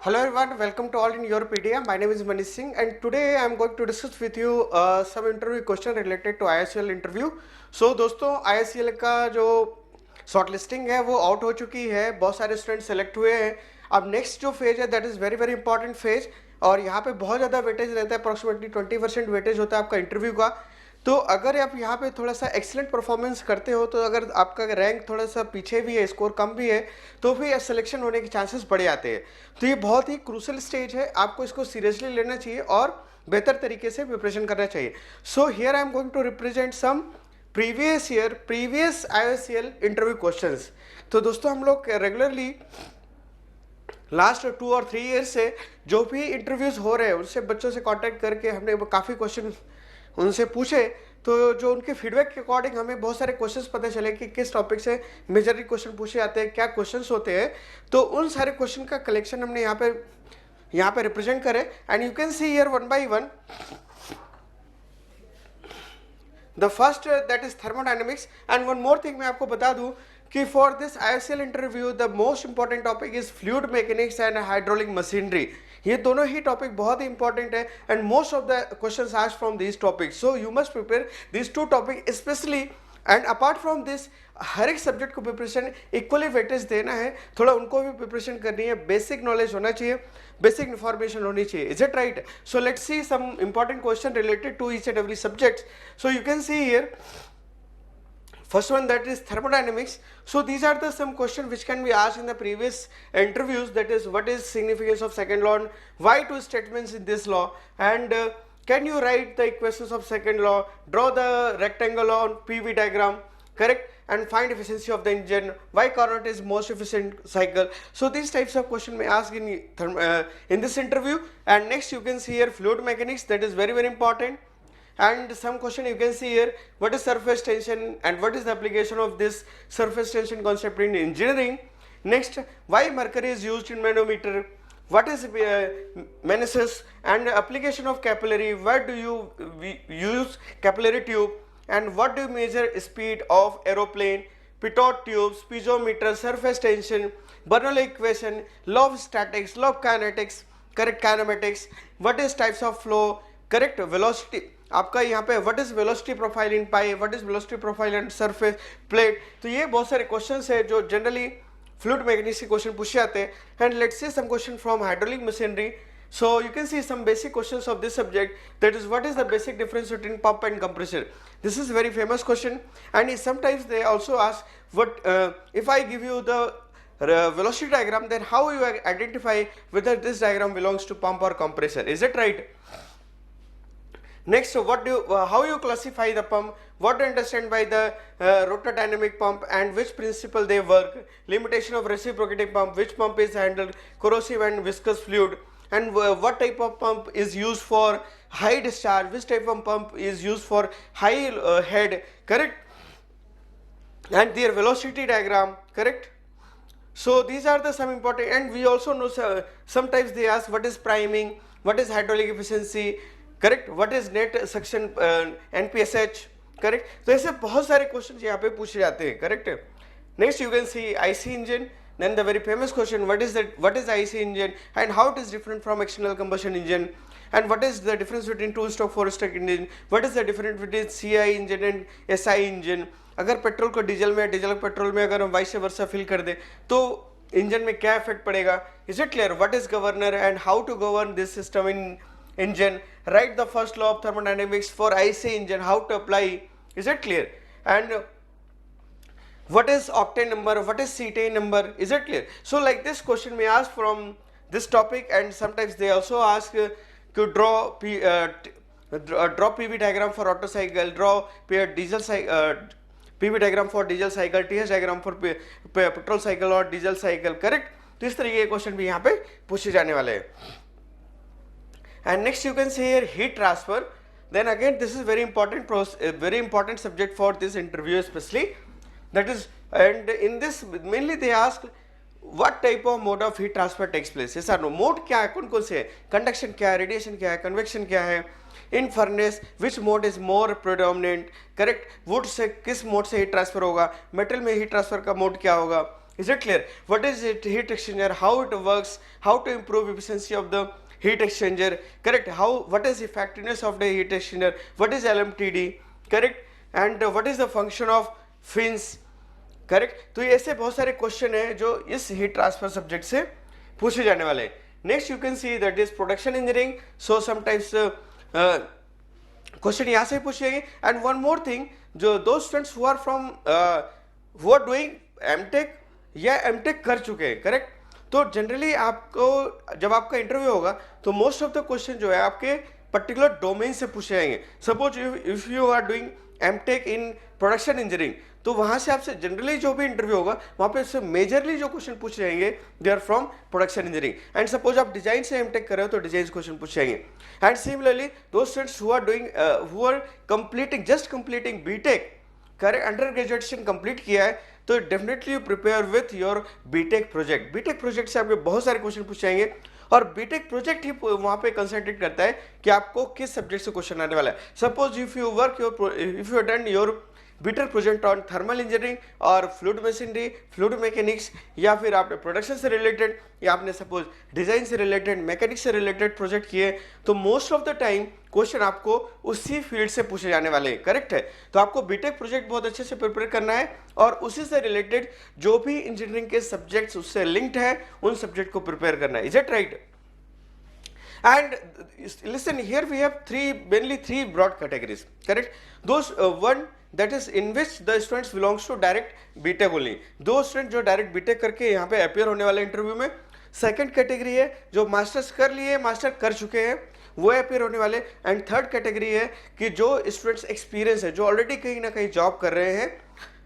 Hello everyone, welcome to all in your PDM. My name is Manish Singh and today I am going to discuss with you some interview question related to ISCL interview. So दोस्तों ISCL का जो short listing है वो out हो चुकी है, बहुत सारे स्टूडेंट सेलेक्ट हुए हैं. अब नेक्स्ट जो फेज है that is very very important phase और यहाँ पे बहुत ज़्यादा वेटेज रहता है, अप्रॉक्सीमेटली 20% वेटेज होता है आपका इंटरव्यू का. तो अगर आप यहाँ पे थोड़ा सा एक्सीलेंट परफॉर्मेंस करते हो तो अगर आपका रैंक थोड़ा सा पीछे भी है, स्कोर कम भी है, तो फिर सिलेक्शन होने के चांसेस बढ़ जाते हैं. तो ये बहुत ही क्रूशल स्टेज है, आपको इसको सीरियसली लेना चाहिए और बेहतर तरीके से प्रिपरेशन करना चाहिए. So here I am going to represent some previous ISCL interview questions. तो दोस्तों हम लोग रेगुलरली लास्ट 2 और 3 ईयर से जो भी इंटरव्यूज हो रहे हैं उनसे बच्चों से कांटेक्ट करके हमने काफ़ी क्वेश्चन उनसे पूछे. तो जो उनके फीडबैक के अकॉर्डिंग हमें बहुत सारे क्वेश्चंस पता चले कि किस टॉपिक से मेजरली क्वेश्चन पूछे जाते हैं, क्या क्वेश्चंस होते हैं. तो उन सारे क्वेश्चन का कलेक्शन हमने यहाँ पे रिप्रेजेंट करे and you can see here one by one. The first that is thermodynamics and one more thing मैं आपको बता दूं कि for this ISCL interview the most important topic is fluid mechanics and hydraulic machinery. ये दोनों ही topic बहुत ही इंपॉर्टेंट है and most of the questions asked from this topic. So you must prepare this to topic specially and apart from this हर एक subject को preparation equally weightage देना है, थोड़ा उनको भी प्रिपरेशन करनी है. बेसिक नॉलेज होना चाहिए, बेसिक इन्फॉर्मेशन होनी चाहिए. Is it right? So let's see some important question related to each and every subject. So you can see here first one that is thermodynamics. So these are the some question which can be asked in the previous interviews, that is what is significance of second law and why two statements in this law, and can you write the equations of second law, draw the rectangle on PV diagram, correct, and find efficiency of the engine, why Carnot is most efficient cycle. So these types of question may ask in this interview. And next you can see here fluid mechanics, that is very very important. And some question you can see here, what is surface tension and what is the application of this surface tension concept in engineering. Next, why mercury is used in manometer, what is meniscus and application of capillary, where do you use capillary tube, and what do you measure speed of aeroplane, pitot tubes, piezometer, surface tension, Bernoulli equation, law of statics, law of kinetics, correct, kinematics, what is types of flow, correct, velocity आपका यहाँ पे what is velocity profile in pipe, what is velocity profile in surface plate. तो ये बहुत सारे questions है जो generally fluid mechanics के क्वेश्चन पूछे जाते हैं. And let's see some question from hydraulic machinery. So you can see some basic questions of this subject, that is what is the basic difference between pump and compressor. This is very famous question and sometimes they also ask what if I give you the velocity diagram, then how you identify whether this diagram belongs to pump or compressor. Is it right? Next, how you classify the pump, what to understand by the rotodynamic pump and which principle they work, limitation of reciprocating pump, which pump is handled corrosive and viscous fluid, and what type of pump is used for high discharge, which type of pump is used for high head, correct, and their velocity diagram, correct. So these are the some important. And we also know sometimes they ask what is priming, what is hydraulic efficiency, correct, what is net suction NPSH, correct. तो ऐसे बहुत सारे question यहाँ पे पूछे जाते हैं, correct. Next you can see IC engine, then the very famous question what is IC engine and how it is different from external combustion engine, and what is the difference between 2 stroke 4 stroke engine, what is the difference between CI engine and SI engine. अगर petrol को diesel में, diesel को petrol में अगर हम vice versa fill कर दे तो engine में क्या इफेक्ट पड़ेगा. Is it clear? What is governor and how to govern this system in engine, write the first law of thermodynamics for IC engine, how to apply. Is it clear? And what is octane number, what is cetane number, is it clear? So like this question may ask from this topic, and sometimes they also ask to draw PV diagram for auto cycle, draw diesel PV diagram for diesel cycle, TS diagram for petrol cycle और diesel cycle, correct. तो इस तरीके के question भी यहाँ पे पूछे जाने वाले हैं. And next you can see here heat transfer. Then again this is very important subject for this interview especially. That is, and in this mainly they ask what type of mode of heat transfer takes place. Yes or no? Mode क्या है, कौन कौन से है, conduction क्या है, radiation क्या है, convection क्या है, in furnace which mode is more predominant, correct. wood से किस mode से heat transfer होगा, metal में heat transfer का mode क्या होगा, Is it clear? What is it heat exchanger, how it works, how to improve efficiency of the heat exchanger, correct? How, what is effectiveness of the heat exchanger, what is LMTD, correct? And what is the function of fins, correct? तो ये ऐसे बहुत सारे question हैं जो इस heat transfer subject से पूछे जाने वाले हैं. Next you can see that is production engineering. So sometimes question यहाँ से पूछेंगे. एंड वन मोर थिंग, जो दो students who are from who are doing MTech या एमटेक कर चुके हैं, करेक्ट? तो जनरली आपको जब आपका इंटरव्यू होगा तो मोस्ट ऑफ द क्वेश्चन जो है आपके पर्टिकुलर डोमेन से पूछे जाएंगे. Suppose if you are doing MTech in production engineering, तो वहां से आपसे जनरली जो भी इंटरव्यू होगा वहां पे से मेजरली जो क्वेश्चन पूछे जाएंगे they are from production engineering. And suppose आप डिजाइन से एमटेक कर रहे हो तो डिजाइन क्वेश्चन पूछे जाएंगे. एंड सिमिलरली दो students who are doing who are completing just completing BTech, correct, under graduation complete किया है, तो definitely you prepare with your BTech project. BTech project से आपके बहुत सारे क्वेश्चन पूछे जाएंगे और बीटेक प्रोजेक्ट ही वहां पे कंसंट्रेट करता है कि आपको किस सब्जेक्ट से क्वेश्चन आने वाला है. Suppose if you work your if you done your BTech project on thermal engineering और फ्लूइड मशीनरी, फ्लूइड मैकेनिक्स, या फिर आपने प्रोडक्शन से रिलेटेड या आपने सपोज डिजाइन से रिलेटेड, मैकेनिक्स से रिलेटेड प्रोजेक्ट किए, तो most of the time question आपको उसी फील्ड से पूछे जाने वाले हैं, करेक्ट है? तो आपको बीटेक प्रोजेक्ट बहुत अच्छे से प्रिपेयर करना है और उसी से रिलेटेड जो भी इंजीनियरिंग के सब्जेक्ट्स उससे लिंक्ड है उन सब्जेक्ट को प्रिपेयर करना है. Is it right? And listen, here we have mainly three broad categories, correct? Those one that is in which the students belongs to direct BTech only. दो student जो direct BTech करके यहाँ पे appear होने वाले interview में. Second category है जो मास्टर्स कर लिए, मास्टर कर चुके हैं, वो अपियर होने वाले. एंड थर्ड कैटेगरी है कि जो स्टूडेंट्स एक्सपीरियंस है, जो ऑलरेडी कहीं ना कहीं जॉब कर रहे हैं,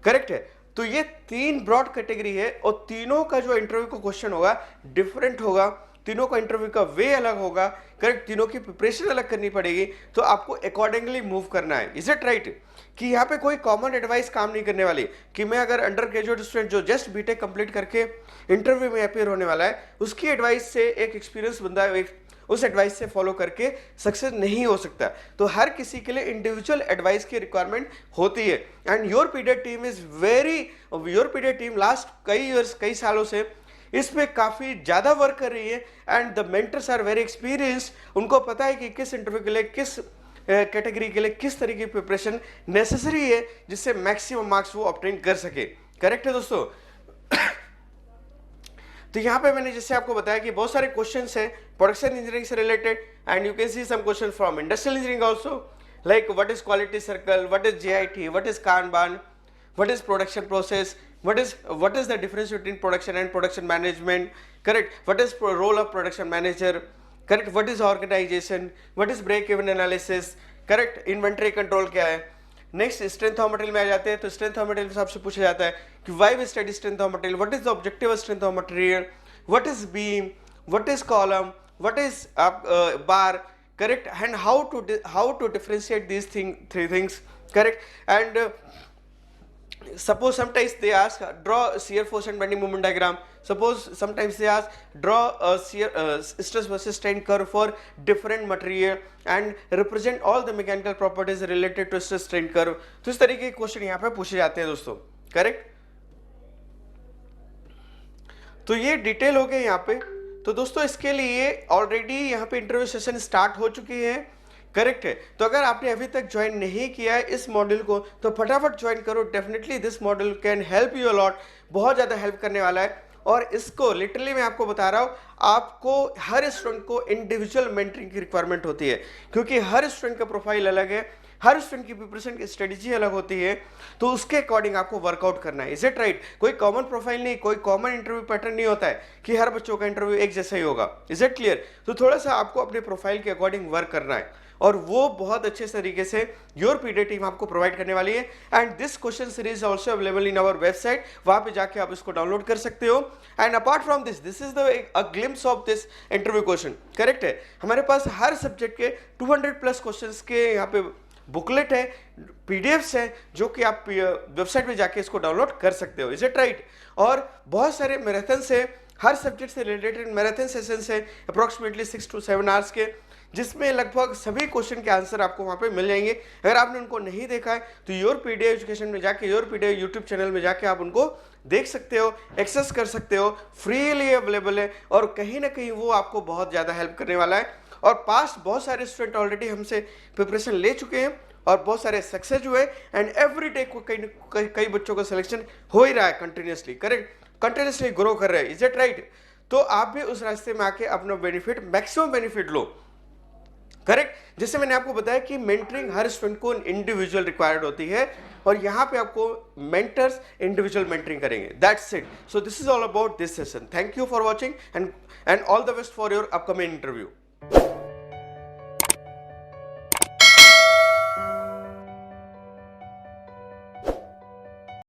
करेक्ट है? तो ये तीन ब्रॉड कैटेगरी है और तीनों का जो इंटरव्यू का क्वेश्चन होगा डिफरेंट होगा, तीनों का इंटरव्यू का वे अलग होगा, करेक्ट? तीनों की प्रिपरेशन अलग करनी पड़ेगी, तो आपको अकॉर्डिंगली मूव करना है. Is it right? कि यहाँ पे कोई कॉमन एडवाइस काम नहीं करने वाली कि मैं अगर अंडर ग्रेजुएट स्टूडेंट जो जस्ट बीटेक कंप्लीट करके इंटरव्यू में अपियर होने वाला है उसकी एडवाइस से एक एक्सपीरियंस बंदा उस एडवाइस से फॉलो करके सक्सेस नहीं हो सकता. तो हर किसी के लिए इंडिविजुअल एडवाइस की रिक्वायरमेंट होती है. And your pedia team is very, your pedia team last कई सालों से इस पे काफ़ी ज़्यादा वर्क कर रही है. And the mentors are very experienced. उनको पता है कि किस इंटरव्यू के लिए, किस कैटेगरी के लिए किस तरीके की प्रिपरेशन नेसेसरी है जिससे मैक्सिमम मार्क्स वो ऑब्टेन कर सके. करेक्ट है दोस्तों? तो यहाँ पे मैंने जैसे आपको बताया कि बहुत सारे क्वेश्चंस हैं प्रोडक्शन इंजीनियरिंग से related. And you can see some question from industrial engineering also, like what is quality circle, what is JIT, what is Kanban, what is production process, what is the difference between production and production management, correct? What is role of production manager, correct? What is organization, what is break even analysis, correct? Inventory control क्या है? Next strength of material में आ जाते हैं. तो strength of material सबसे पूछा जाता है कि why we study strength of material, what is the objective of strength of material, what is beam, what is column, what is bar, correct? And how to differentiate these three things, correct? And suppose sometimes they ask draw shear force and bending moment diagram. Suppose sometimes they ask draw a shear stress versus strain curve for different material and represent all the mechanical properties related to stress strain curve. तो इस तरीके के question यहाँ पे पूछे जाते हैं दोस्तों, करेक्ट? तो ये डिटेल हो गए यहाँ पे. तो दोस्तों इसके लिए ऑलरेडी यहाँ पे इंटरव्यू सेशन स्टार्ट हो चुकी है, करेक्ट है? तो अगर आपने अभी तक ज्वाइन नहीं किया है इस मॉड्यूल को तो फटाफट ज्वाइन करो. Definitely this module can help you a lot, बहुत ज़्यादा हेल्प करने वाला है. और इसको लिटरली मैं आपको बता रहा हूँ, आपको हर स्टूडेंट को इंडिविजुअल मेंटरिंग की रिक्वायरमेंट होती है क्योंकि हर स्टूडेंट का प्रोफाइल अलग है, हर स्टूडेंट की प्रिपरेशन की स्ट्रेटेजी अलग होती है, तो उसके अकॉर्डिंग आपको वर्कआउट करना है. Is it right? कोई कॉमन प्रोफाइल नहीं, कोई कॉमन इंटरव्यू पैटर्न नहीं होता है कि हर बच्चों का इंटरव्यू एक जैसा ही होगा. Is it clear? तो थोड़ा सा आपको अपने प्रोफाइल के अकॉर्डिंग वर्क करना है और वो बहुत अच्छे तरीके से योर पीडिया टीम आपको प्रोवाइड करने वाली है. And this question series also available in our website, वहां पे जाके आप इसको डाउनलोड कर सकते हो. And apart from this is the glimpse of this interview question, correct है? हमारे पास हर सब्जेक्ट के 200+ क्वेश्चंस के यहाँ पे बुकलेट है, पीडीएफ्स है, जो कि आप वेबसाइट में जाके इसको डाउनलोड कर सकते हो. Is it right? और बहुत सारे मैराथन है, हर सब्जेक्ट से रिलेटेड मैराथन सेशंस है अप्रोक्सीमेटली 6 to 7 आवर्स के, जिसमें लगभग सभी क्वेश्चन के आंसर आपको वहां पे मिल जाएंगे। अगर आपने उनको नहीं देखा है तो योर पीडीए एजुकेशन में जाके, योर पीडीए यूट्यूब चैनल में जाके आप उनको देख सकते हो, एक्सेस कर सकते हो, फ्रीली अवेलेबल है और कहीं ना कहीं वो आपको बहुत ज़्यादा हेल्प करने वाला है। और पास्ट बहुत सारे स्टूडेंट ऑलरेडी हमसे प्रिपरेशन ले चुके हैं और बहुत सारे सक्सेस हुए एंड एवरी डे को कई बच्चों का सिलेक्शन हो ही रहा है कंटिन्यूसली, करेक्ट, कंटिन्यूसली ग्रो कर रहे हैं, इज इट राइट? तो आप भी उस रास्ते में आके अपना बेनिफिट, मैक्सिमम बेनिफिट लो, करेक्ट। जैसे मैंने आपको बताया कि मेंटरिंग हर स्टूडेंट को इंडिविजुअल रिक्वायर्ड होती है और यहाँ पे आपको मेंटर्स इंडिविजुअल मेंटरिंग करेंगे, that's it. So this is all about this session. Thank you for watching and all the best for your upcoming interview.